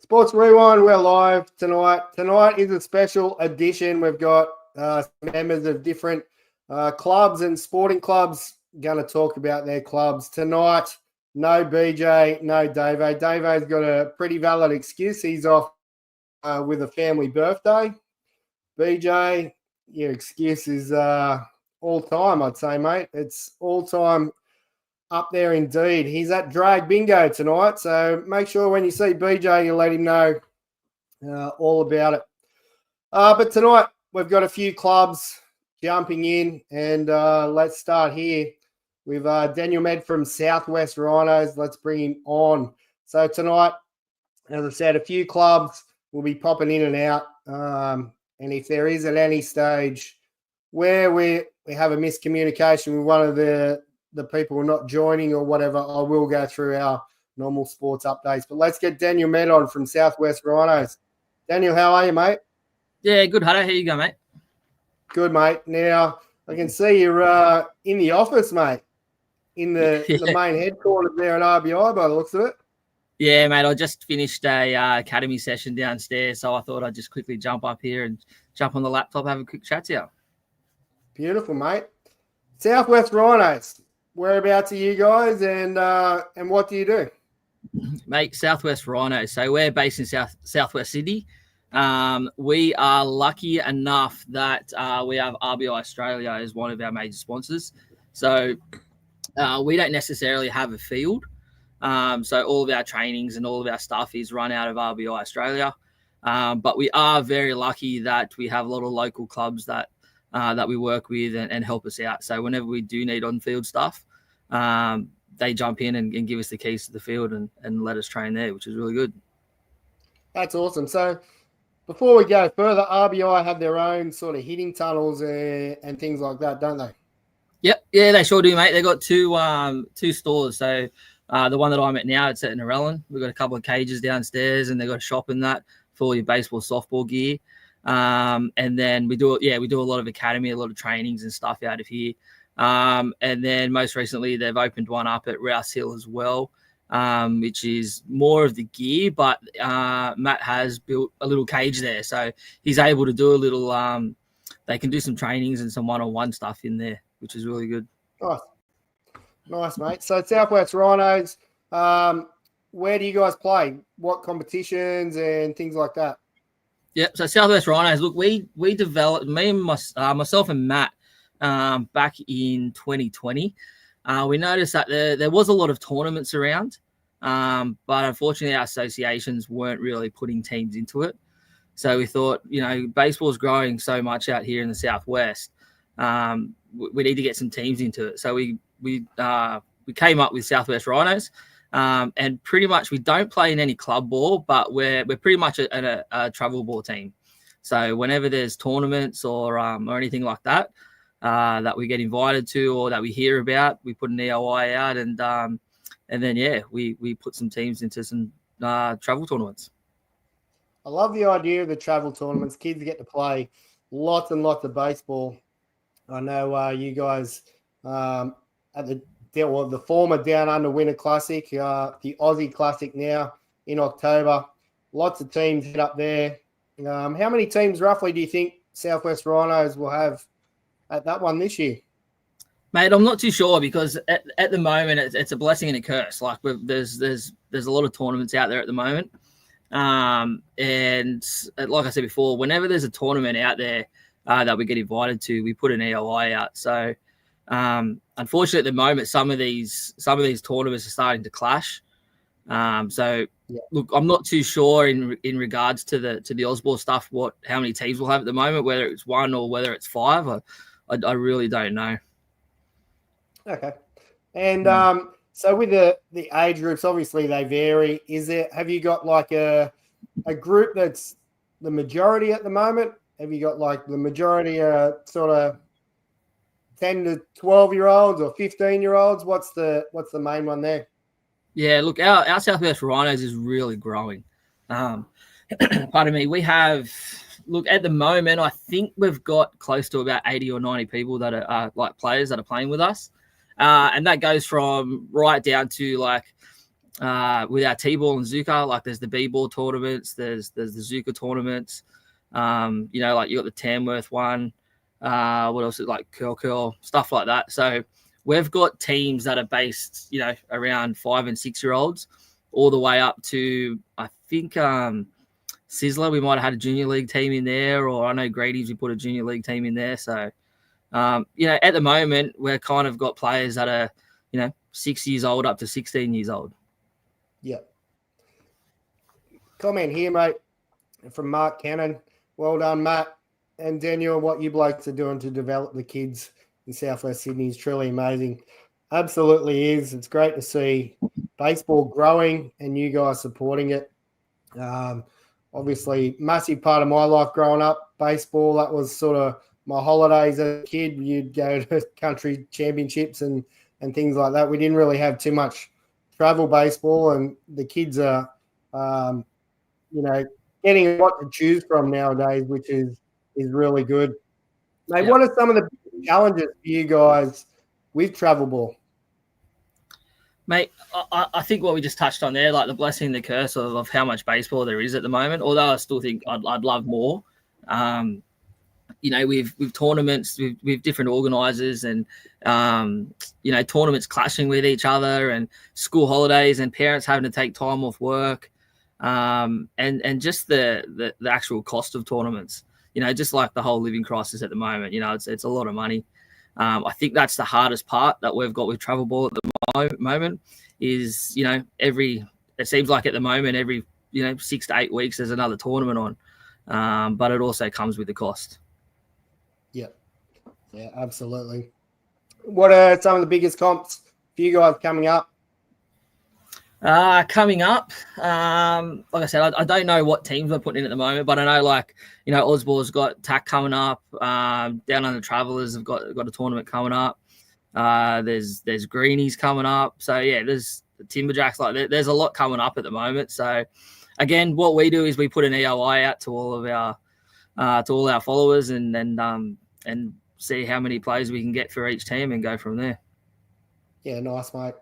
Sports Rewind, we're live tonight. Tonight is a special edition. We've got members of different clubs and sporting clubs going to talk about their clubs tonight. No BJ, no Davo. Davo's got a pretty valid excuse. He's off with a family birthday. BJ, your excuse is all time, I'd say, mate. It's all time up there indeed. He's at Drag Bingo tonight, so make sure when you see BJ, you let him know all about it. But tonight, we've got a few clubs jumping in, and let's start here with Daniel Med from Southwest Rhinos. Let's bring him on. So tonight, as I said, a few clubs will be popping in and out, and if there is at any stage where we have a miscommunication with one of the people not joining or whatever, I will go through our normal sports updates. But let's get Daniel Med on from Southwest Rhinos. Daniel, how are you, mate? Yeah, good, Hutto. How you going, mate? Good, mate. Now, I can see you're in the office, mate, in the main headquarters there at RBI by the looks of it. Yeah, mate, I just finished a academy session downstairs, so I thought I'd just quickly jump up here and jump on the laptop, have a quick chat to you. Beautiful, mate. Southwest Rhinos. Whereabouts are you guys, and what do you do? Mate, Southwest Rhinos. So we're based in Southwest Sydney. We are lucky enough that we have RBI Australia as one of our major sponsors. So we don't necessarily have a field. So all of our trainings and all of our stuff is run out of RBI Australia. But we are very lucky that we have a lot of local clubs that we work with and help us out. So whenever we do need on-field stuff, they jump in and give us the keys to the field and let us train there, which is really good. That's awesome. So before we go further, RBI have their own sort of hitting tunnels and things like that, don't they? Yep. Yeah, they sure do, mate. They got two stores. So the one that I'm at now, it's at Narellan. We've got a couple of cages downstairs, and they've got a shop in that for all your baseball, softball gear. And then we do a lot of academy, a lot of trainings and stuff out of here. And then most recently they've opened one up at Rouse Hill as well, which is more of the gear, but Matt has built a little cage there. So he's able to do a little, they can do some trainings and some one-on-one stuff in there, which is really good. Nice, mate. So Southwest Rhinos, where do you guys play? What competitions and things like that? Yeah, so Southwest Rhinos, look, we developed, me and myself and Matt, back in 2020. We noticed that there was a lot of tournaments around, but unfortunately our associations weren't really putting teams into it. So we thought, baseball's growing so much out here in the Southwest. We need to get some teams into it. So we came up with Southwest Rhinos. And pretty much we don't play in any club ball, but we're pretty much a travel ball team. So whenever there's tournaments or anything like that, that we get invited to or that we hear about, we put an EOI out and then we put some teams into some travel tournaments. I love the idea of the travel tournaments. Kids get to play lots and lots of baseball. I know you guys at the former Down Under Winter Classic, the Aussie Classic now in October. Lots of teams head up there. How many teams roughly do you think Southwest Rhinos will have at that one this year? Mate, I'm not too sure because at the moment it's a blessing and a curse. Like there's a lot of tournaments out there at the moment. And like I said before, whenever there's a tournament out there that we get invited to, we put an EOI out. So unfortunately, at the moment, some of these tournaments are starting to clash. Look, I'm not too sure in regards to the Osborne stuff how many teams we'll have at the moment, whether it's one or whether it's five. I really don't know. Okay, and so with the age groups, obviously they vary. Have you got like a group that's the majority at the moment? Have you got like the majority sort of 10 to 12-year-olds or 15-year-olds? What's the main one there? Yeah, look, our Southwest Rhinos is really growing. Pardon me. We have, look, at the moment, I think we've got close to about 80 or 90 people that are like players that are playing with us. And that goes from right down to like with our T-ball and Zuka. Like there's the B-ball tournaments, there's the Zuka tournaments. Like you got the Tamworth one. What else? Like curl, stuff like that. So we've got teams that are based, around 5 and 6 year olds, all the way up to I think Sizzler. We might have had a junior league team in there, or I know Grady's. We put a junior league team in there. So at the moment we're kind of got players that are 6 years old up to 16 years old. Yeah. Comment here, mate, from Mark Cannon. Well done, Matt and Daniel. What you blokes are doing to develop the kids in Southwest Sydney is truly amazing. Absolutely is. It's great to see baseball growing and you guys supporting it. Obviously, massive part of my life growing up, baseball. That was sort of my holidays as a kid. You'd go to country championships and things like that. We didn't really have too much travel baseball, and the kids are, getting what to choose from nowadays, which is really good. Mate, What are some of the challenges for you guys with travel ball? Mate, I think what we just touched on there, like the blessing and the curse of how much baseball there is at the moment, although I still think I'd love more. With tournaments, with different organisers and, tournaments clashing with each other and school holidays and parents having to take time off work. And just the actual cost of tournaments, just like the whole living crisis at the moment, it's a lot of money. I think that's the hardest part that we've got with travel ball at the moment is, it seems like at the moment, every, 6 to 8 weeks, there's another tournament on. But it also comes with the cost. Yeah, absolutely. What are some of the biggest comps for you guys coming up? Coming up, like I said, I don't know what teams we're putting in at the moment, but I know Osborne's got TAC coming up. Down on the Travellers have got a tournament coming up. There's Greenies coming up. So yeah, there's the Timberjacks. There's a lot coming up at the moment. So again, what we do is we put an EOI out to all of our followers and see how many players we can get for each team and go from there. Yeah, nice, mate.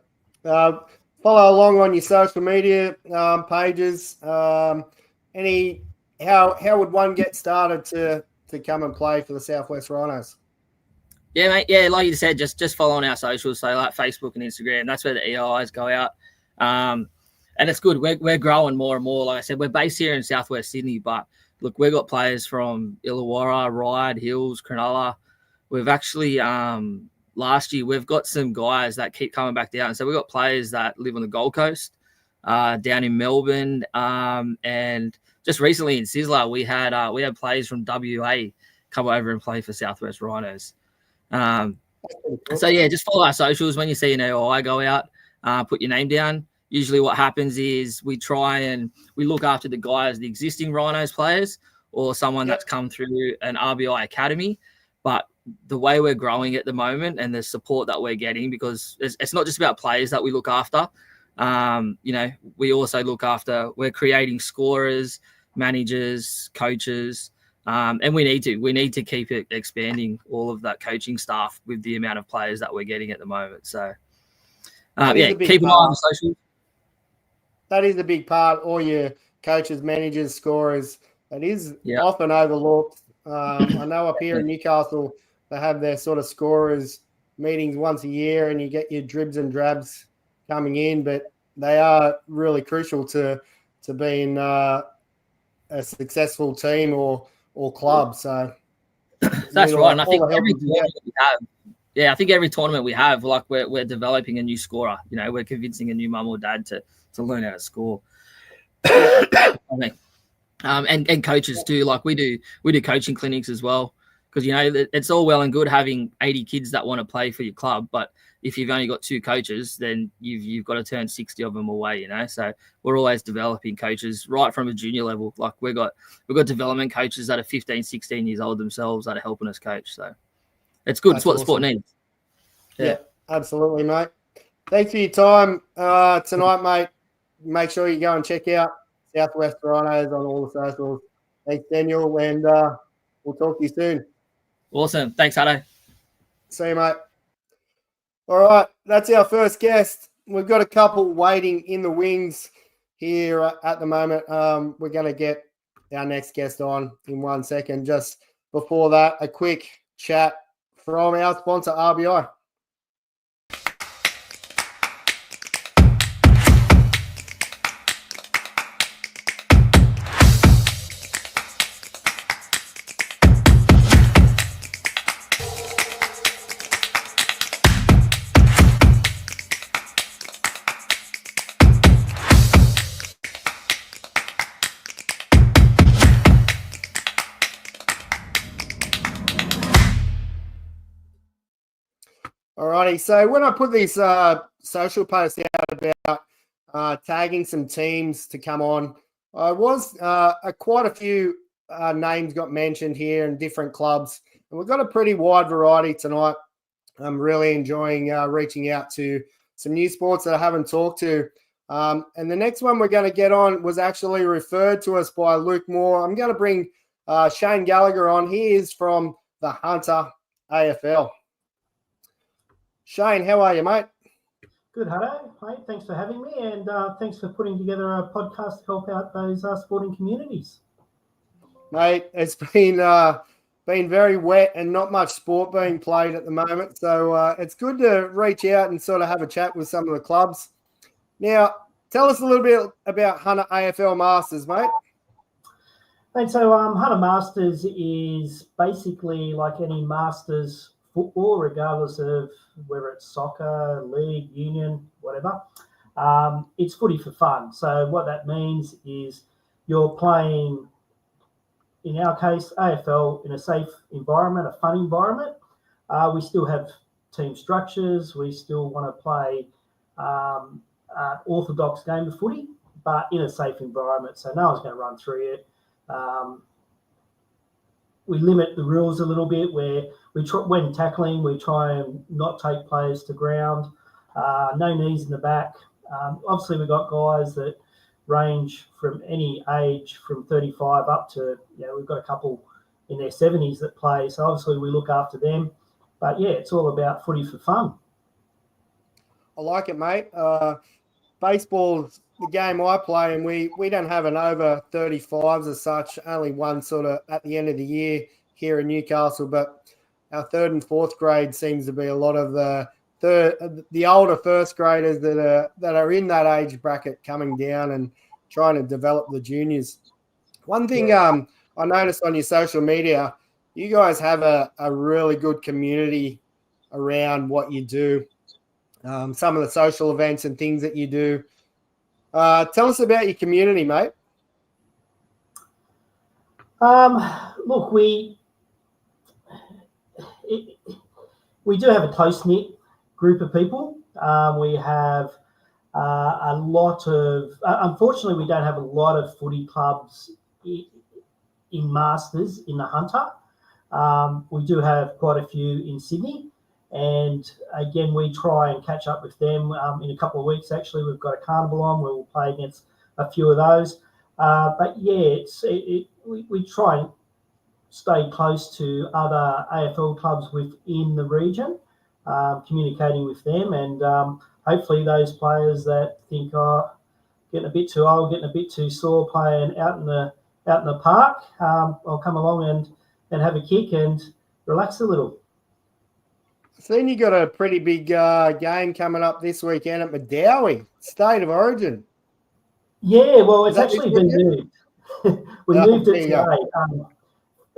Follow along on your social media pages. How would one get started to come and play for the Southwest Rhinos? Yeah, mate. Yeah, like you said, just follow on our socials, so like Facebook and Instagram. That's where the EIs go out. And it's good. We're growing more and more. Like I said, we're based here in Southwest Sydney, but look, we've got players from Illawarra, Ryde, Hills, Cronulla. We've actually last year we've got some guys that keep coming back down. So we've got players that live on the Gold Coast, down in Melbourne, and just recently in Sizzler we had players from WA come over and play for Southwest Rhinos. So yeah, just follow our socials. When you see an EOI go out, put your name down. Usually what happens is we try and we look after the guys, the existing Rhinos players, or someone that's come through an RBI academy. But the way we're growing at the moment and the support that we're getting, because it's not just about players that we look after. We also look after, we're creating scorers, managers, coaches, and we need to keep it expanding all of that coaching staff with the amount of players that we're getting at the moment. So keep an eye on the socials. That is a big part. All your coaches, managers, scorers, that is often overlooked. I know up here in Newcastle, they have their sort of scorers meetings once a year and you get your dribs and drabs coming in, but they are really crucial to being a successful team or club. So that's right. And I think every tournament we have, I think every tournament we have, like we're developing a new scorer. We're convincing a new mum or dad to learn how to score. And coaches too. Like we do coaching clinics as well, because it's all well and good having 80 kids that want to play for your club, but if you've only got 2 coaches, then you've got to turn 60 of them away. So we're always developing coaches right from a junior level. Like we've got development coaches that are 15, 16 years old themselves that are helping us coach. So it's good. It's what the sport needs. Yeah, absolutely, mate. Thanks for your time tonight, mate. Make sure you go and check out Southwest Rhinos on all the socials. Thanks, Daniel, and we'll talk to you soon. Awesome. Thanks, Hutto. See you, mate. All right, that's our first guest. we've got a couple waiting in the wings here at the moment. We're going to get our next guest on in 1 second. Just before that, a quick chat from our sponsor, RBI. Alrighty, so when I put these social posts out about tagging some teams to come on, I was quite a few names got mentioned here in different clubs, and we've got a pretty wide variety tonight. I'm really enjoying reaching out to some new sports that I haven't talked to. And the next one we're going to get on was actually referred to us by Luke Moore. I'm going to bring Shane Gallagher on. He is from the Hunter AFL. Shane, how are you, mate? Good, Hutto. Mate, thanks for having me, and thanks for putting together a podcast to help out those sporting communities. Mate, it's been very wet and not much sport being played at the moment, so it's good to reach out and sort of have a chat with some of the clubs. Now, tell us a little bit about Hunter AFL Masters, mate. And so Hunter Masters is basically like any Masters football, regardless of whether it's soccer, league, union, whatever. It's footy for fun. So what that means is you're playing, in our case, AFL in a safe environment, a fun environment. We still have team structures. We still want to play an orthodox game of footy, but in a safe environment. So no one's going to run through it. We limit the rules a little bit where when tackling, we try and not take players to ground. No knees in the back. Obviously, we've got guys that range from any age from 35 up to, we've got a couple in their 70s that play. So obviously, we look after them. But yeah, it's all about footy for fun. I like it, mate. Baseball's the game I play, and we don't have an over 35s as such, only one sort of at the end of the year here in Newcastle, but our third and fourth grade seems to be a lot of the older first graders that are in that age bracket coming down and trying to develop the juniors. One thing I noticed on your social media, you guys have a really good community around what you do. Some of the social events and things that you do. Tell us about your community, mate. Look, we do have a close-knit group of people. We have a lot of, unfortunately, we don't have a lot of footy clubs in Masters in the Hunter. We do have quite a few in Sydney. And again, we try and catch up with them in a couple of weeks. Actually, we've got a carnival on where we'll play against a few of those. But yeah, we try and stay close to other AFL clubs within the region, communicating with them, and hopefully those players that think, getting a bit too old, getting a bit too sore playing out in the park, I'll come along and have a kick and relax a little. So then you got a pretty big game coming up this weekend at Madawi, State of Origin. Yeah, well, it's actually been moved. We moved it today.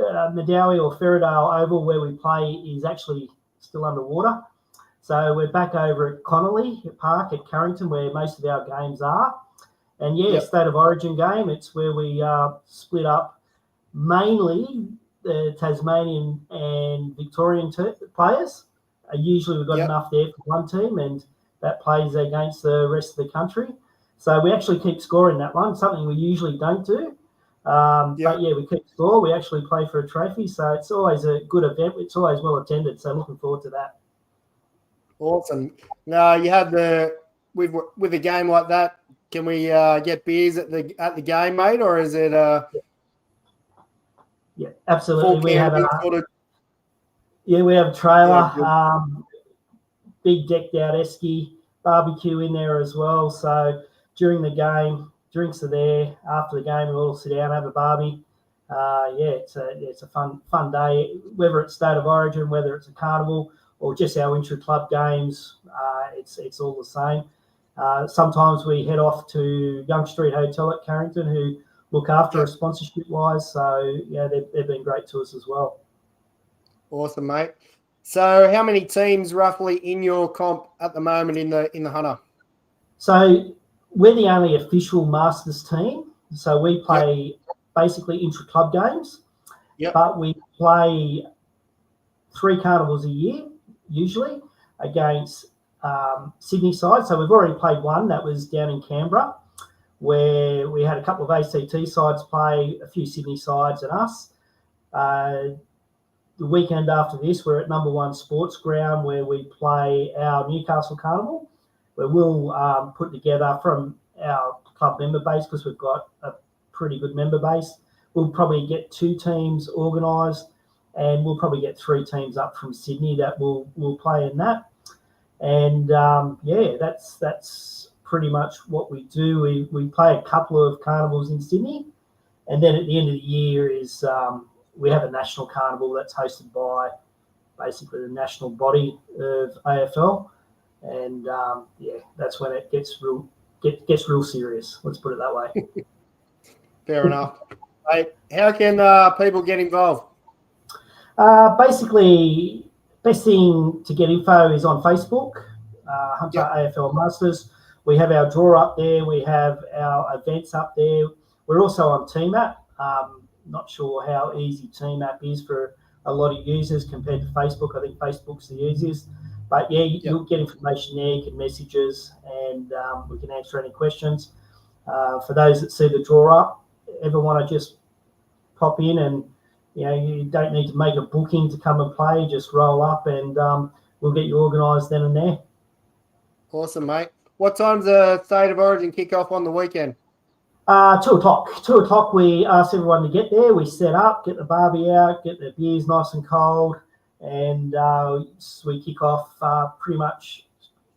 Madawi or Ferradale Oval, where we play, is actually still underwater. So we're back over at Connolly Park at Carrington, where most of our games are. And State of Origin game, it's where we split up mainly the Tasmanian and Victorian players. Usually we've got enough there for one team, and that plays against the rest of the country. So we actually keep scoring that one, something we usually don't do. But we keep score. We actually play for a trophy. So it's always a good event. It's always well attended. So looking forward to that. Awesome. Now you have with a game like that, can we get beers at the game, mate, or is it Yeah, absolutely. We have we have a trailer, big decked out esky. barbecue in there as well. So during the game, drinks are there. After the game, we all sit down, have a barbie. It's a fun day. Whether it's State of Origin, whether it's a carnival, or just our intra-club games, it's all the same. Sometimes we head off to Young Street Hotel at Carrington, who look after us sponsorship-wise. So, yeah, they've been great to us as well. Awesome, mate. So how many teams roughly in your comp at the moment in the Hunter? So we're the only official Masters team. So we play basically intra-club games, but we play 3 carnivals a year, usually, against Sydney side. So we've already played one that was down in Canberra, where we had a couple of ACT sides play, a few Sydney sides and us. The weekend after this, we're at number 1 sports ground, where we play our Newcastle Carnival, where we'll put together from our club member base, because we've got a pretty good member base. We'll probably get 2 teams organised, and we'll probably get 3 teams up from Sydney that will play in that. And that's pretty much what we do. We play a couple of carnivals in Sydney, and then at the end of the year is we have a national carnival that's hosted by basically the national body of AFL, and that's when it gets real serious. Let's put it that way. Fair enough. Hey, how can people get involved? Basically, best thing to get info is on Facebook, Hunter AFL Masters. We have our draw up there. We have our events up there. We're also on TMAP. Not sure how easy TMAP is for a lot of users compared to Facebook. I think Facebook's the easiest. But you'll get information there. You can message us, and we can answer any questions. For those that see the draw up, ever want to just pop in, and you don't need to make a booking to come and play. Just roll up, and we'll get you organised then and there. Awesome, mate. What time's the State of Origin kick off on the weekend? 2:00. 2:00, we ask everyone to get there. We set up, get the barbie out, get the beers nice and cold, and we kick off pretty much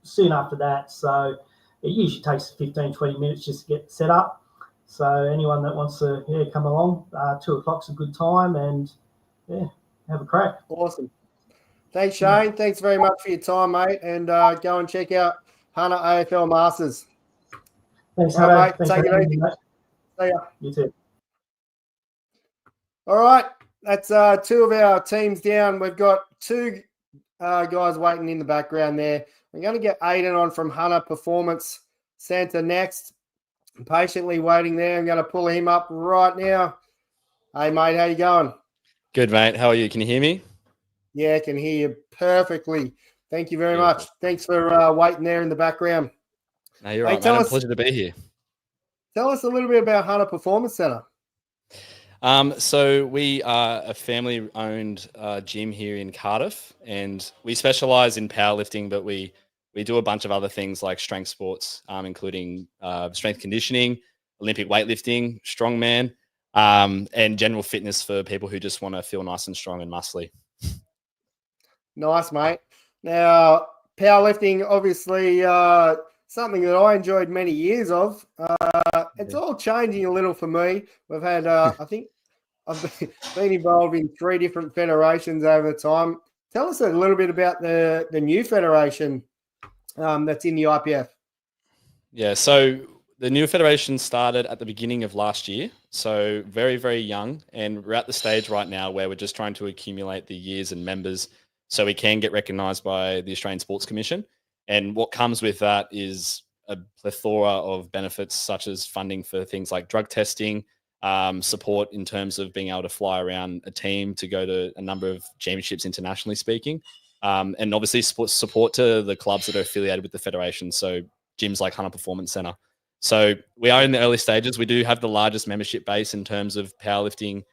soon after that. So it usually takes 15, 20 minutes just to get set up. So anyone that wants to come along, 2:00's a good time, and have a crack. Awesome. Thanks, Shane. Thanks very much for your time, mate, and go and check out Hunter AFL Masters. Thanks, All right, Hunter. mate. Take it easy. See ya. You too. All right. That's 2 of our teams down. We've got 2 guys waiting in the background there. We're going to get Aiden on from Hunter Performance Centre next. I'm patiently waiting there. I'm going to pull him up right now. Hey, mate, how you going? Good, mate. How are you? Can you hear me? Yeah, I can hear you perfectly. Thank you very much. Thanks for waiting there in the background. No, you're right, mate. It's a pleasure to be here. Tell us a little bit about Hunter Performance Centre. So we are a family-owned gym here in Cardiff, and we specialise in powerlifting, but we do a bunch of other things like strength sports, including strength conditioning, Olympic weightlifting, strongman, and general fitness for people who just want to feel nice and strong and muscly. Nice, mate. Now, powerlifting, obviously, something that I enjoyed many years of. It's all changing a little for me. We've had, I think I've been involved in 3 different federations over the time. Tell us a little bit about the new federation that's in the IPF. Yeah, so the new federation started at the beginning of last year, so very, very young, and we're at the stage right now where we're just trying to accumulate the years and members so we can get recognised by the Australian Sports Commission. And what comes with that is a plethora of benefits, such as funding for things like drug testing, support in terms of being able to fly around a team to go to a number of championships internationally speaking, and obviously support to the clubs that are affiliated with the federation, so gyms like Hunter Performance Centre. So we are in the early stages. We do have the largest membership base in terms of powerlifting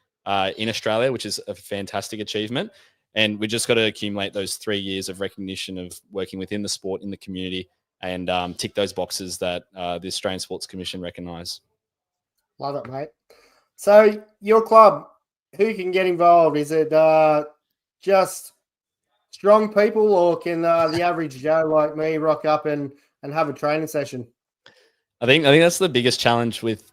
in Australia, which is a fantastic achievement. And we just got to accumulate those 3 years of recognition of working within the sport, in the community, and tick those boxes that the Australian Sports Commission recognise. Love it, mate. So your club, who can get involved? Is it just strong people, or can the average Joe like me rock up and and have a training session? I think that's the biggest challenge with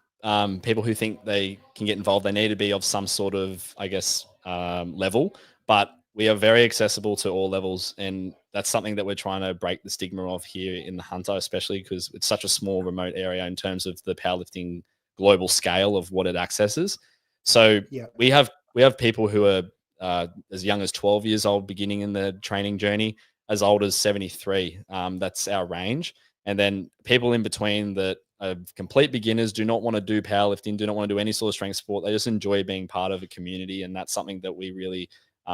people who think they can get involved. They need to be of some sort of, I guess, level, but we are very accessible to all levels, and that's something that we're trying to break the stigma of here in the Hunter, especially because it's such a small, remote area in terms of the powerlifting global scale of what it accesses. So we have people who are as young as 12 years old beginning in the training journey, as old as 73. That's our range. And then people in between that are complete beginners, do not want to do powerlifting, do not want to do any sort of strength sport. They just enjoy being part of a community. And that's something that we really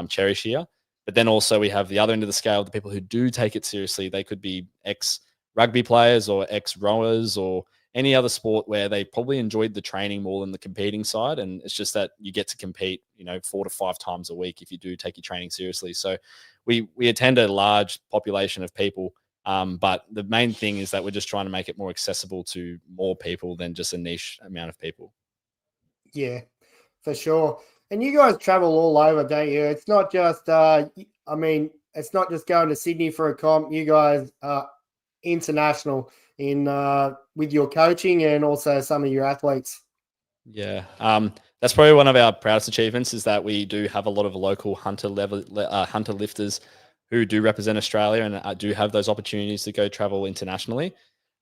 cherish here. But then also we have the other end of the scale, the people who do take it seriously. They could be ex-rugby players or ex-rowers or any other sport where they probably enjoyed the training more than the competing side. And it's just that you get to compete, 4 to 5 times a week if you do take your training seriously. So we attend a large population of people. But the main thing is that we're just trying to make it more accessible to more people than just a niche amount of people. Yeah, for sure. And you guys travel all over, don't you? It's not just, it's not just going to Sydney for a comp. You guys are international in with your coaching and also some of your athletes. Yeah, that's probably one of our proudest achievements is that we do have a lot of local hunter lifters who do represent Australia and do have those opportunities to go travel internationally.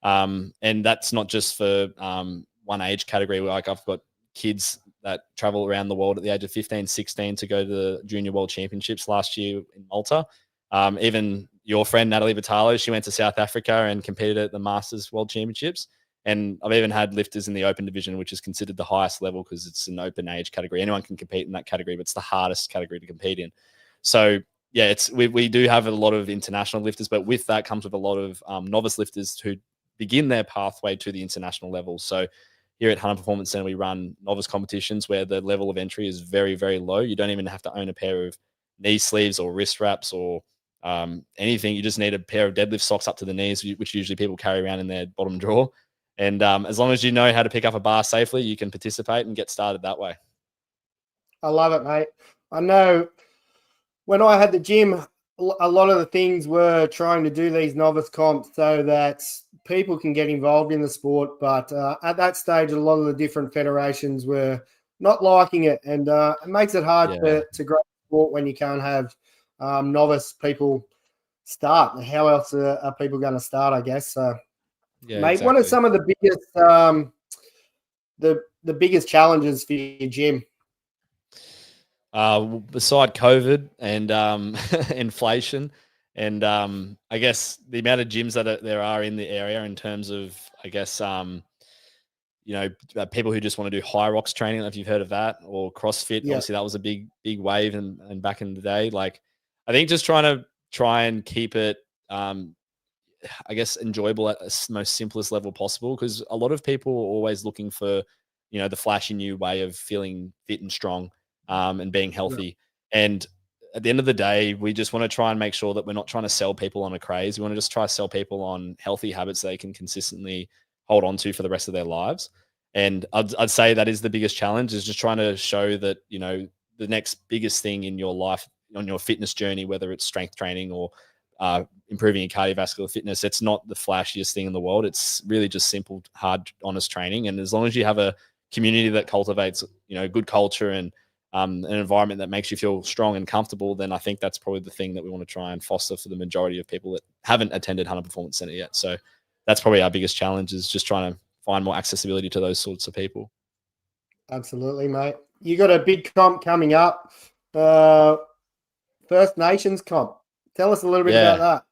And that's not just for one age category. Like I've got kids that travel around the world at the age of 15, 16 to go to the Junior World Championships last year in Malta. Even your friend, Natalie Vitalo, she went to South Africa and competed at the Masters World Championships. And I've even had lifters in the open division, which is considered the highest level because it's an open age category. Anyone can compete in that category, but it's the hardest category to compete in. So yeah, we do have a lot of international lifters, but with that comes with a lot of novice lifters who begin their pathway to the international level. So here at Hunter Performance Center, we run novice competitions where the level of entry is very, very low. You don't even have to own a pair of knee sleeves or wrist wraps or anything. You just need a pair of deadlift socks up to the knees, which usually people carry around in their bottom drawer. And as long as you know how to pick up a bar safely, you can participate and get started that way. I love it, mate. I know when I had the gym, a lot of the things were trying to do these novice comps so that people can get involved in the sport. But at that stage, a lot of the different federations were not liking it. And it makes it hard to grow sport when you can't have novice people start. How else are people going to start, I guess? So, yeah, mate, exactly. what are some of the biggest the biggest challenges for your gym? Beside COVID and inflation and I guess the amount of gyms that there are in the area in terms of, I guess, people who just want to do high rocks training, if you've heard of that, or CrossFit. Yeah. Obviously that was a big wave and back in the day. Like I think just try and keep it I guess enjoyable at the most simplest level possible, because a lot of people are always looking for, the flashy new way of feeling fit and strong and being healthy. Yeah. And at the end of the day, we just want to try and make sure that we're not trying to sell people on a craze. We want to just try to sell people on healthy habits they can consistently hold on to for the rest of their lives. And I'd say that is the biggest challenge, is just trying to show that, the next biggest thing in your life, on your fitness journey, whether it's strength training or improving your cardiovascular fitness, it's not the flashiest thing in the world. It's really just simple, hard, honest training. And as long as you have a community that cultivates, good culture and an environment that makes you feel strong and comfortable, then I think that's probably the thing that we want to try and foster for the majority of people that haven't attended Hunter Performance Center yet. So that's probably our biggest challenge, is just trying to find more accessibility to those sorts of people. Absolutely, mate. You got a big comp coming up, First Nations comp. Tell us a little bit about that.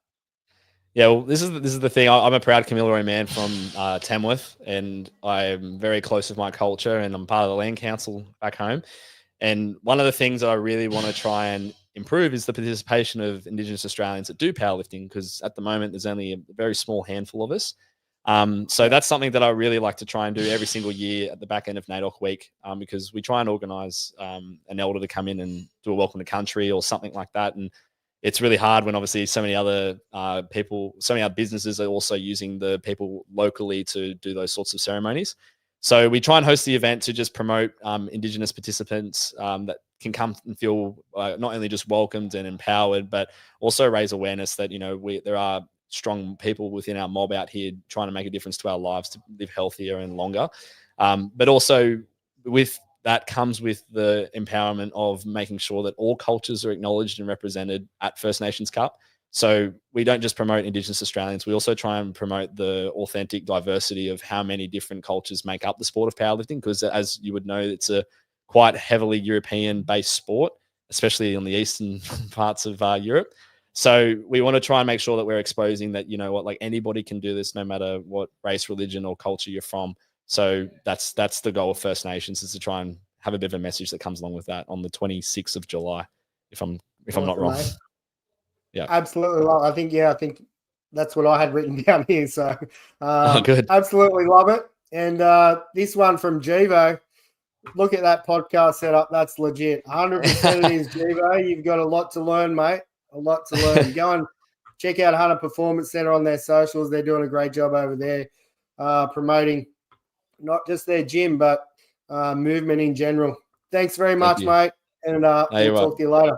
Yeah, well, this is the thing. I'm a proud Kamilaroi man from Tamworth, and I'm very close with my culture, and I'm part of the land council back home. And one of the things that I really want to try and improve is the participation of Indigenous Australians that do powerlifting, because at the moment there's only a very small handful of us. So that's something that I really like to try and do every single year at the back end of NAIDOC week, because we try and organise an elder to come in and do a welcome to country or something like that. And it's really hard when obviously so many other people, so many other businesses are also using the people locally to do those sorts of ceremonies. So we try and host the event to just promote Indigenous participants that can come and feel not only just welcomed and empowered, but also raise awareness that, there are strong people within our mob out here trying to make a difference to our lives to live healthier and longer. But also with that comes with the empowerment of making sure that all cultures are acknowledged and represented at First Nations Cup. So we don't just promote Indigenous Australians, we also try and promote the authentic diversity of how many different cultures make up the sport of powerlifting, because as you would know, it's a quite heavily European-based sport, especially on the eastern parts of Europe. So we want to try and make sure that we're exposing that, you know what, like anybody can do this no matter what race, religion, or culture you're from. So that's the goal of First Nations, is to try and have a bit of a message that comes along with that on the 26th of July, if I'm not wrong. Mate. Yeah, absolutely. I think that's what I had written down here. So good. Absolutely love it. And this one from Jivo, look at that podcast setup. That's legit. 100% it is, Jivo. You've got a lot to learn, mate. A lot to learn. Go and check out Hunter Performance Center on their socials. They're doing a great job over there, promoting not just their gym, but movement in general. Thanks very much, mate. And we'll talk to you later.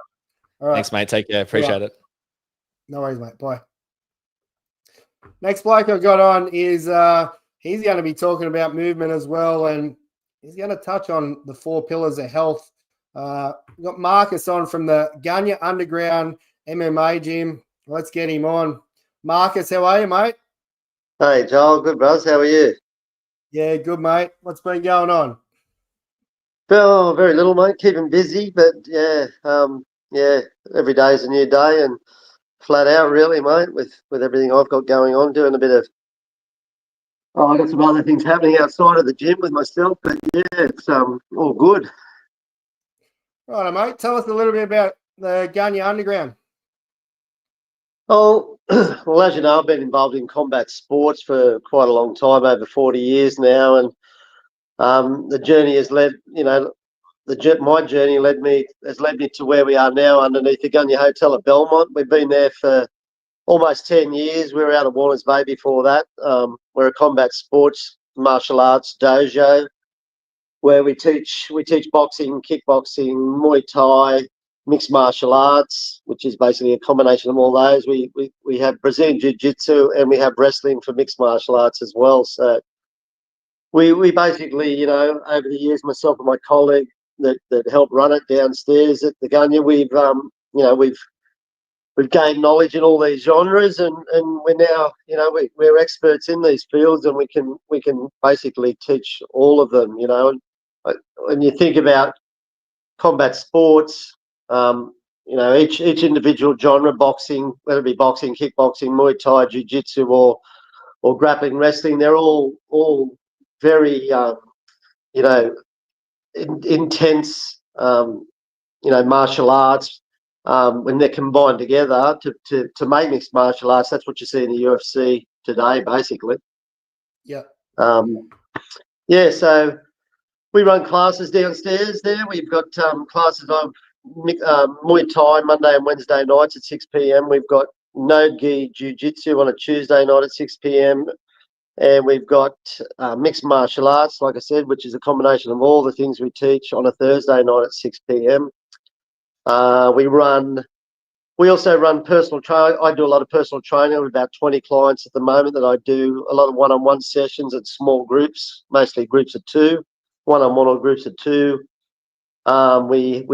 All right. Thanks, mate. Take care. Appreciate it. No worries, mate. Bye. Next bloke I've got on is he's going to be talking about movement as well, and he's going to touch on the 4 pillars of health. We've got Marcus on from the Gunyah Underground MMA gym. Let's get him on. Marcus, how are you, mate? Hey, Joel. Good, bros. How are you? Yeah, good, mate. What's been going on? Well, very little, mate. Keeping busy, but yeah, every day is a new day, and flat out, really, mate, with everything I've got going on, doing a bit of. Oh, I got some other things happening outside of the gym with myself, but yeah, it's all good. Right, mate. Tell us a little bit about the Gunyah Underground. Oh, well, as you know, I've been involved in combat sports for quite a long time, over 40 years now, and the journey has led, my journey has led me to where we are now underneath the Gunyah Hotel at Belmont. We've been there for almost 10 years. We were out of Warners Bay before that. We're a combat sports martial arts dojo where we teach boxing, kickboxing, Muay Thai, mixed martial arts, which is basically a combination of all those. We have Brazilian Jiu-Jitsu, and we have wrestling for mixed martial arts as well. So we basically, over the years, myself and my colleague that helped run it downstairs at the Gunyah, we've gained knowledge in all these genres, and we're now, we're experts in these fields, and we can basically teach all of them. And when you think about combat sports, each individual genre, boxing, whether it be boxing, kickboxing, Muay Thai, Jiu-Jitsu, or grappling, wrestling, they're all very intense martial arts. When they're combined together to make mixed martial arts, that's what you see in the UFC today, basically. Yeah. So we run classes downstairs there. We've got classes of Muay Thai Monday and Wednesday nights at 6 p.m. We've got No-Gi Jiu-Jitsu on a Tuesday night at 6 p.m. And we've got mixed martial arts, like I said, which is a combination of all the things we teach, on a Thursday night at 6 p.m. We also run personal training. I do a lot of personal training. I have about 20 clients at the moment that I do a lot of one-on-one sessions at small groups, mostly groups of 2, one-on-one or groups of 2. We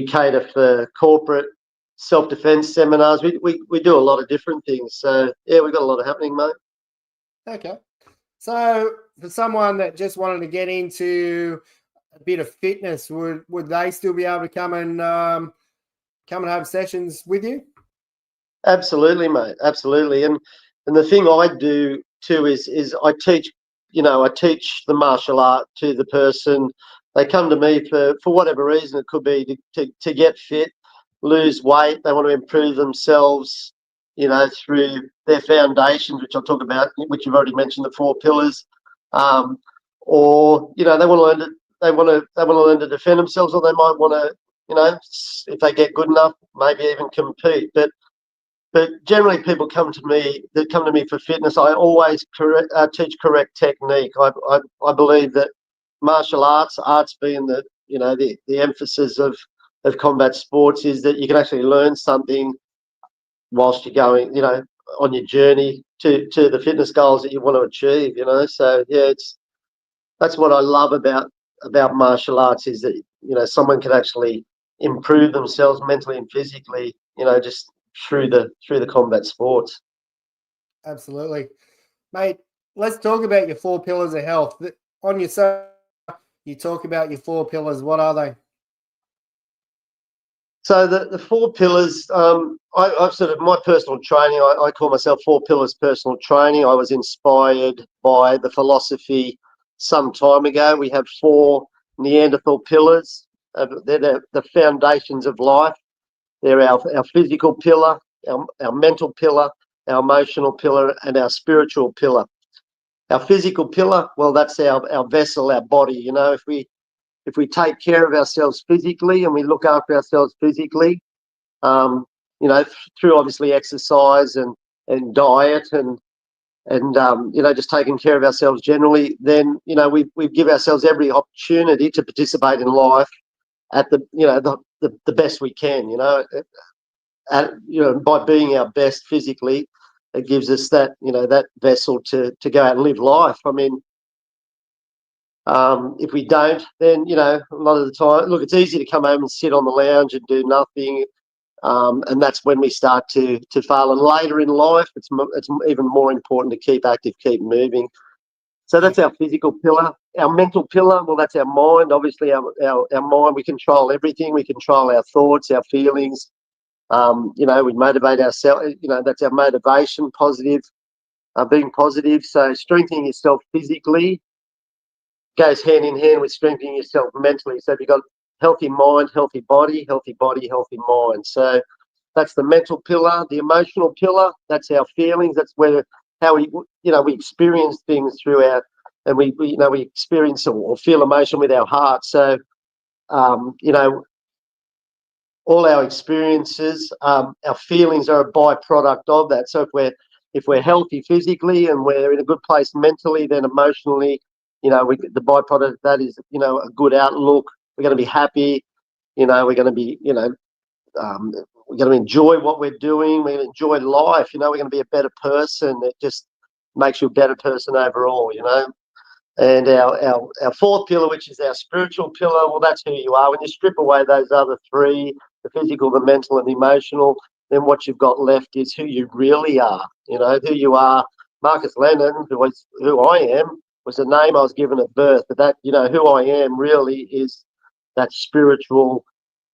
cater for corporate self-defense seminars. We do a lot of different things. So yeah, we've got a lot of happening, mate. Okay. So for someone that just wanted to get into a bit of fitness, would they still be able to come and have sessions with you? Absolutely, mate. Absolutely. And the thing I do too is I teach the martial art to the person. They come to me for whatever reason. It could be to get fit, lose weight. They want to improve themselves, through their foundations, which I'll talk about, which you've already mentioned, the 4 pillars. Or they want to learn to. They want to learn to defend themselves, or they might want to, if they get good enough, maybe even compete. But generally, people come to me for fitness. I always teach correct technique. I believe that martial arts being the emphasis of combat sports, is that you can actually learn something whilst you're going, on your journey to the fitness goals that you want to achieve, So yeah, that's what I love about martial arts, is that someone can actually improve themselves mentally and physically, just through the combat sports. Absolutely, mate. Let's talk about your 4 pillars of health. On your site, you talk about your 4 pillars. What are they? So the 4 pillars, I've sort of, my personal training, I call myself 4 pillars personal training. I was inspired by the philosophy some time ago. We have 4 Neanderthal pillars. They're the foundations of life. They're our physical pillar, our mental pillar, our emotional pillar, and our spiritual pillar. Our physical pillar, well, that's our vessel, our body. If we take care of ourselves physically and we look after ourselves physically, through obviously exercise and diet and just taking care of ourselves generally, then we give ourselves every opportunity to participate in life at the best we can. By being our best physically, it gives us that that vessel to go out and live life. I mean, if we don't, then a lot of the time, look, it's easy to come home and sit on the lounge and do nothing, and that's when we start to fail. And later in life, it's even more important to keep active, keep moving. So that's our physical pillar. Our mental pillar, well, that's our mind. Obviously, our mind, we control everything. We control our thoughts, our feelings. We motivate ourselves. That's our motivation, positive, being positive. So strengthening yourself physically goes hand in hand with strengthening yourself mentally. So if you've got healthy mind, healthy body, healthy mind. So that's the mental pillar. The emotional pillar, that's our feelings. That's how we experience things through and we experience or feel emotion with our heart. So, all our experiences, our feelings are a byproduct of that. So if we're healthy physically and we're in a good place mentally, then emotionally, the byproduct of that is, a good outlook. We're going to be happy. We're going to be, we're going to enjoy what we're doing. We're going to enjoy life. We're going to be a better person. It just makes you a better person overall, And our 4th pillar, which is our spiritual pillar, well, that's who you are. When you strip away those other 3, the physical, the mental, and the emotional, then what you've got left is who you really are. Who you are. Marcus Lennon, who I am, was the name I was given at birth. But that, who I am really is that spiritual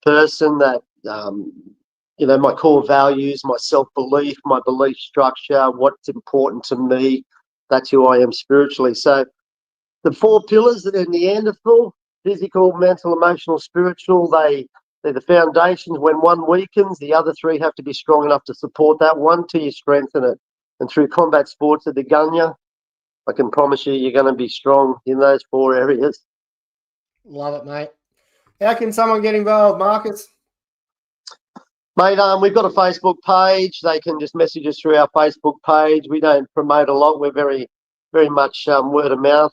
person, that, my core values, my self-belief, my belief structure, what's important to me. That's who I am spiritually. So the 4 pillars that are Neanderthal, physical, mental, emotional, spiritual, they're the foundations. When one weakens, the other 3 have to be strong enough to support that one till you strengthen it. And through combat sports at the Gunyah, I can promise you're going to be strong in those 4 areas. Love it, mate. How can someone get involved, Marcus? Mate, we've got a Facebook page. They can just message us through our Facebook page. We don't promote a lot. We're very, very much word of mouth.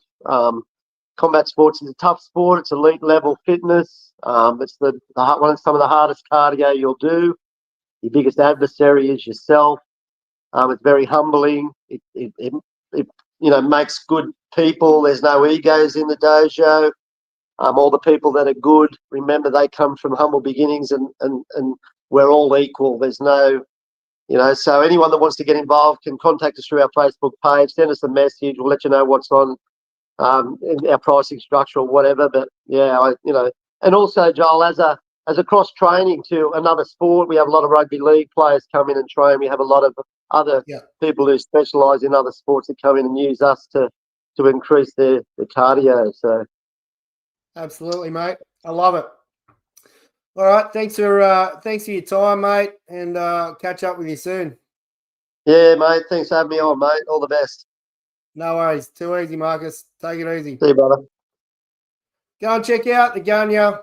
Combat sports is a tough sport. It's elite level fitness. It's some of the hardest cardio you'll do. Your biggest adversary is yourself. It's very humbling. It makes good people. There's no egos in the dojo. All the people that are good, remember, they come from humble beginnings, and we're all equal. There's no, so anyone that wants to get involved can contact us through our Facebook page. Send us a message. We'll let you know what's on in our pricing structure or whatever. But yeah, and also, Joel, as a cross training to another sport, we have a lot of rugby league players come in and train. We have a lot of other people who specialise in other sports that come in and use us to increase their cardio. So absolutely, mate. I love it. All right, thanks for your time, mate, and catch up with you soon. Yeah, mate. Thanks for having me on, mate. All the best. No worries. Too easy, Marcus. Take it easy. See you, brother. Go and check out the Gunyah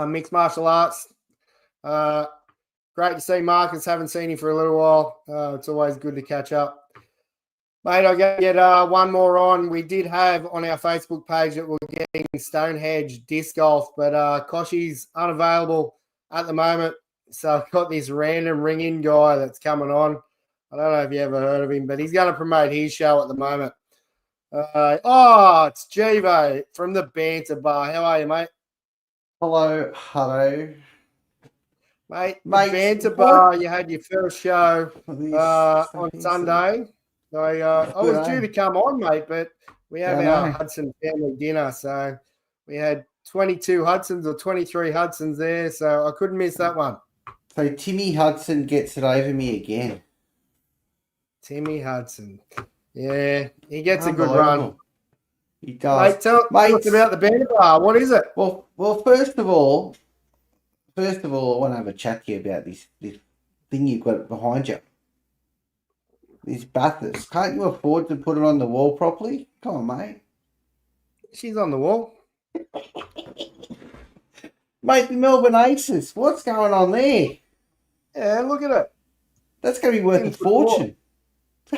Mixed Martial Arts. Great to see Marcus. Haven't seen him for a little while. It's always good to catch up. Mate, I'll get one more on. We did have on our Facebook page that we're getting Stonehedge disc golf, but Koshi's unavailable at the moment. So I've got this random ring-in guy that's coming on. I don't know if you ever heard of him, but he's going to promote his show at the moment. It's Jivo from the Banter Bar. How are you, mate? Hello. Mate, the Mate, Banter what? Bar, you had your first show This on fucking Sunday. I was due to come on, mate, but we have Yeah, I our know. Hudson family dinner. So we had 22 Hudsons or 23 Hudsons there, so I couldn't miss that one. So Timmy Hudson gets it over me again. Timmy Hudson. Yeah, he gets a good run. Unbelievable. He does. Mate, tell us about the Banter Bar. What is it? Well, first of all, I want to have a chat to you about this thing you've got behind you. These Bathurst. Can't you afford to put it on the wall properly? Come on, mate. She's on the wall. Mate, the Melbourne Aces. What's going on there? Yeah, look at it. That's going to be worth a fortune.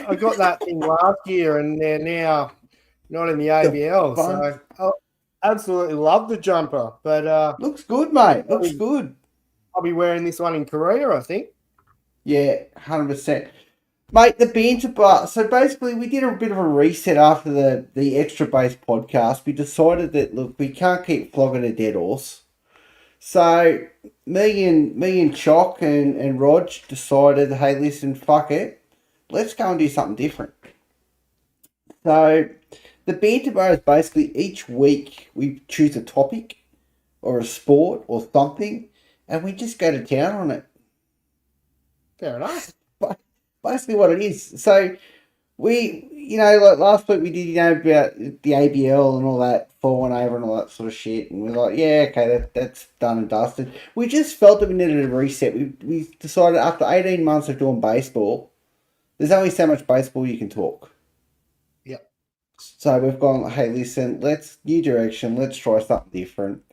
I got that thing last year, and they're now not in the ABL. So I absolutely love the jumper. But looks good, mate. Looks good. I'll be wearing this one in Korea, I think. Yeah, 100%. Mate, the Banter Bar. So basically, we did a bit of a reset after the Extra Base podcast. We decided that, look, we can't keep flogging a dead horse. So me and Chock and Rog decided, hey, listen, fuck it. Let's go and do something different. So the Banter Bar is basically each week we choose a topic or a sport or something, and we just go to town on it. Fair enough. Basically what it is. So we, like last week we did, about the ABL and all that, falling over and all that sort of shit. And we're like, yeah, okay, that's done and dusted. We just felt that we needed a reset. We decided after 18 months of doing baseball, there's only so much baseball you can talk. Yep. So we've gone, hey, listen, new direction. Let's try something different.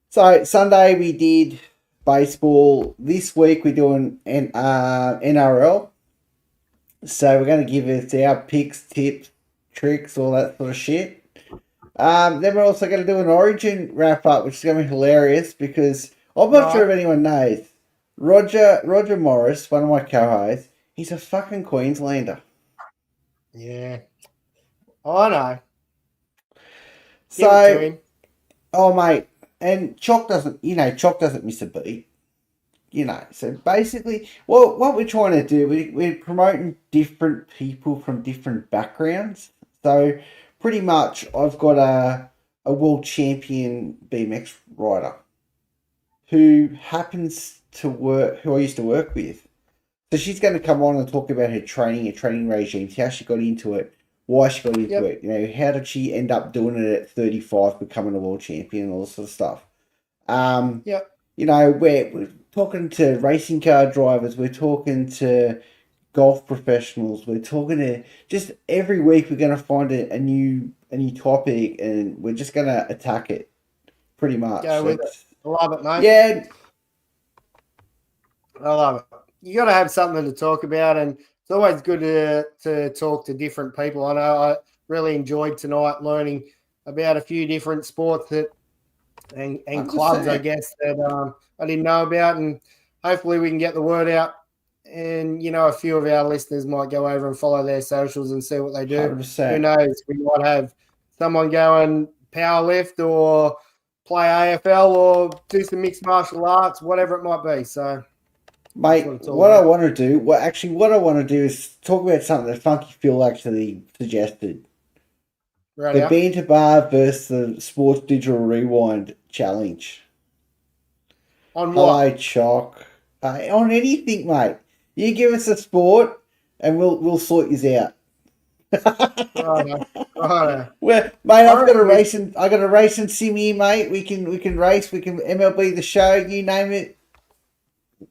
So Sunday we did baseball. This week we're doing NRL. So we're going to give it our picks, tips, tricks, all that sort of shit. Then we're also going to do an Origin wrap-up, which is going to be hilarious because I'm not sure if anyone knows. Roger Morris, one of my co-hosts, he's a fucking Queenslander. Yeah. I know. So, oh, mate, and Chock doesn't miss a beat. So basically, what we're trying to do, we're promoting different people from different backgrounds. So pretty much, I've got a world champion BMX rider who happens to who I used to work with. So she's going to come on and talk about her training regimes, how she got into it, why she got into it. How did she end up doing it at 35, becoming a world champion, all this sort of stuff. We're talking to racing car drivers, we're talking to golf professionals, we're talking to just every week we're going to find a new topic and we're just going to attack it pretty much. Go with it. I love it, mate. Yeah. I love it. You got to have something to talk about, and it's always good to talk to different people. I know I really enjoyed tonight learning about a few different sports and clubs, I guess, that I didn't know about, and hopefully we can get the word out. And a few of our listeners might go over and follow their socials and see what they do. 100%. Who knows? We might have someone go and power lift or play AFL or do some mixed martial arts, whatever it might be. So, mate, what I want to do is talk about something that Funky Phil actually suggested. Right, the Banter Bar versus the Sports Digital Rewind Challenge. On what? Hello, Chock. On anything, mate. You give us a sport, and we'll sort you out. Right. Well, mate, I got a racing sim here, mate. We can race. We can MLB the show. You name it.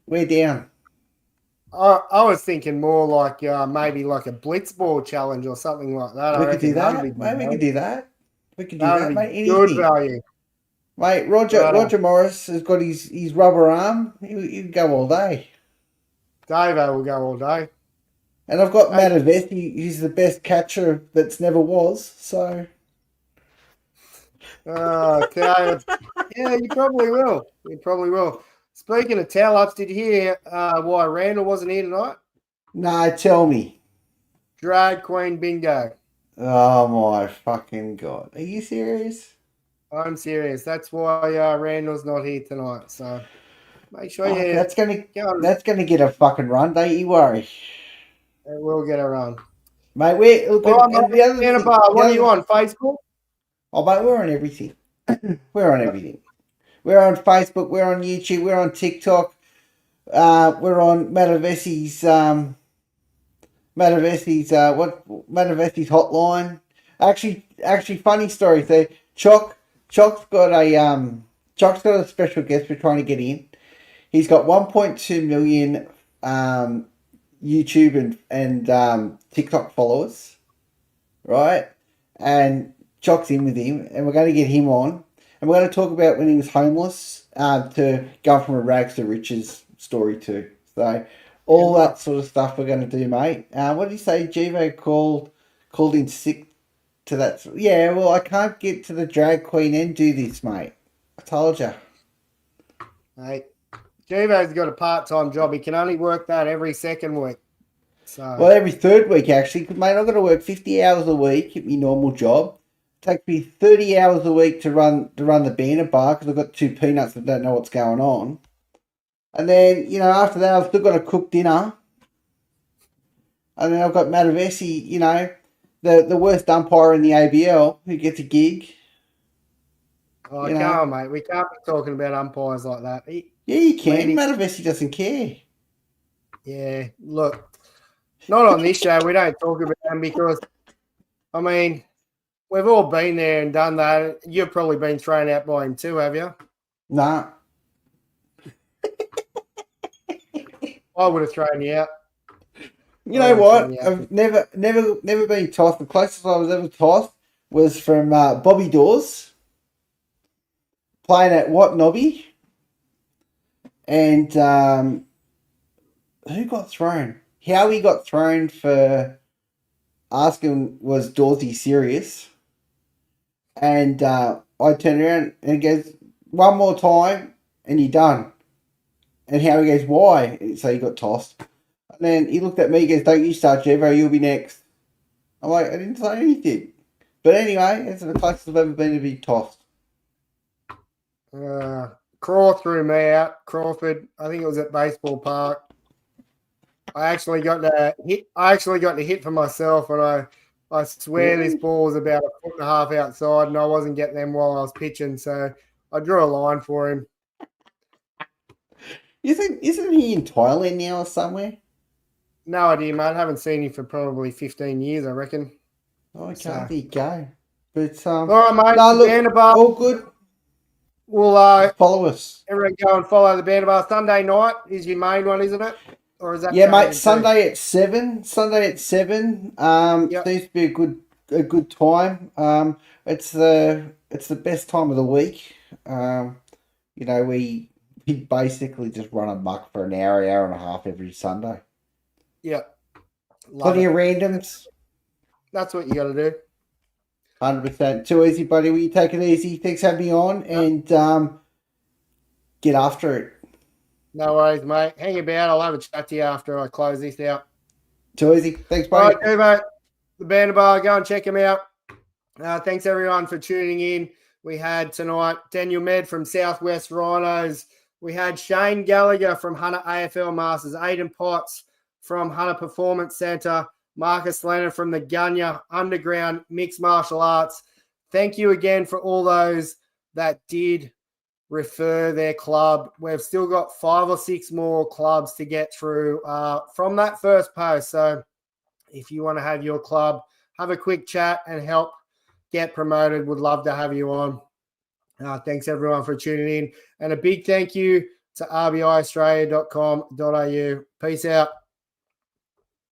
We're down. I was thinking more like maybe like a blitzball challenge or something like that. We could do that. Mate, we could do that. We could do that, mate. Anything. Good value. Mate, Roger Morris has got his rubber arm. He'll go all day. Davo will go all day. And I've got Matt Aveth. He's the best catcher that's never was. So. Okay. Yeah, you probably will. Speaking of tell-ups, did you hear why Randall wasn't here tonight? No, tell me. Drag Queen Bingo. Oh my fucking god! Are you serious? I'm serious. That's why Randall's not here tonight. So make sure Fuck, you that's gonna go. get a fucking run. Don't you worry, We'll get a run. mate. We're look, All right, and mate, the other thing, what are you on, Facebook? Oh, mate, we're on everything. We're on everything. We're on Facebook. We're on YouTube. We're on TikTok. We're on Matavesi's hotline. Actually, funny story there. Chock's got a special guest we're trying to get in. He's got 1.2 million YouTube and TikTok followers, right? And Chock's in with him, and we're going to get him on, and we're going to talk about when he was homeless, to go from a rags to riches story too. So all that sort of stuff we're going to do, mate. What did you say? Jivo called in sick to that. Yeah, well, I can't get to the drag queen and do this, mate. I told you. Mate, Jivo's got a part-time job. He can only work that every second week. So Well, every third week, actually. 'Cause, mate, I've got to work 50 hours a week at my normal job. It takes me 30 hours a week to run the banner bar because I've got 2 peanuts that don't know what's going on. And then, after that, I've still got to cook dinner. And then I've got Matavesi, the worst umpire in the ABL who gets a gig. oh, come on, mate. We can't be talking about umpires like that. Yeah, you can. Matavesi doesn't care. Yeah, look, not on this show. We don't talk about them because, I mean, we've all been there and done that. You've probably been thrown out by him too, have you? Nah. I would have thrown you out. You know what? I've never been tossed. The closest I was ever tossed was from Bobby Dawes playing at Wat Nobby. And who got thrown? Howie got thrown for asking, was Dawsey serious? And I turned around and he goes, one more time and you're done. And Howie goes, why? So he got tossed. And then he looked at me and goes, don't you start, Jevo, you'll be next. I'm like, I didn't say anything. But anyway, it's the closest I've ever been to be tossed. Craw threw me out. Crawford, I think it was at Baseball Park. I actually got to hit for myself, and I swear this ball was about 1.5 foot outside, and I wasn't getting them while I was pitching, so I drew a line for him. Isn't he in Thailand now or somewhere? No idea, mate. I haven't seen him for probably 15 years, I reckon. Oh, okay, there you go. But all right, mate. No, look, Banner Bar. all good. We'll follow us. Everyone go and follow the Banner Bar. Sunday night is your main one, isn't it? Or is that? Yeah, mate. Sunday at 7. Sunday at 7. Yep. Seems to be a good time. It's the best time of the week. We basically just run amok for an hour and a half every Sunday. Yeah. Plenty of randoms. That's what you got to do. 100%. Too easy, buddy. Will you take it easy? Thanks for having me on and get after it. No worries, mate. Hang about. I'll have a chat to you after I close this out. Too easy. Thanks, buddy. All right, mate. The Banner Bar. Go and check them out. Thanks, everyone, for tuning in. We had tonight Daniel Med from Southwest Rhinos. We had Shane Gallagher from Hunter AFL Masters. Aidan Potts from Hunter Performance Centre. Marcus Leonard from the Gunyah Underground Mixed Martial Arts. Thank you again for all those that did refer their club. We've still got 5 or 6 more clubs to get through from that first post. So if you want to have your club, have a quick chat and help get promoted, would love to have you on. Thanks, everyone, for tuning in. And a big thank you to rbiaustralia.com.au. Peace out.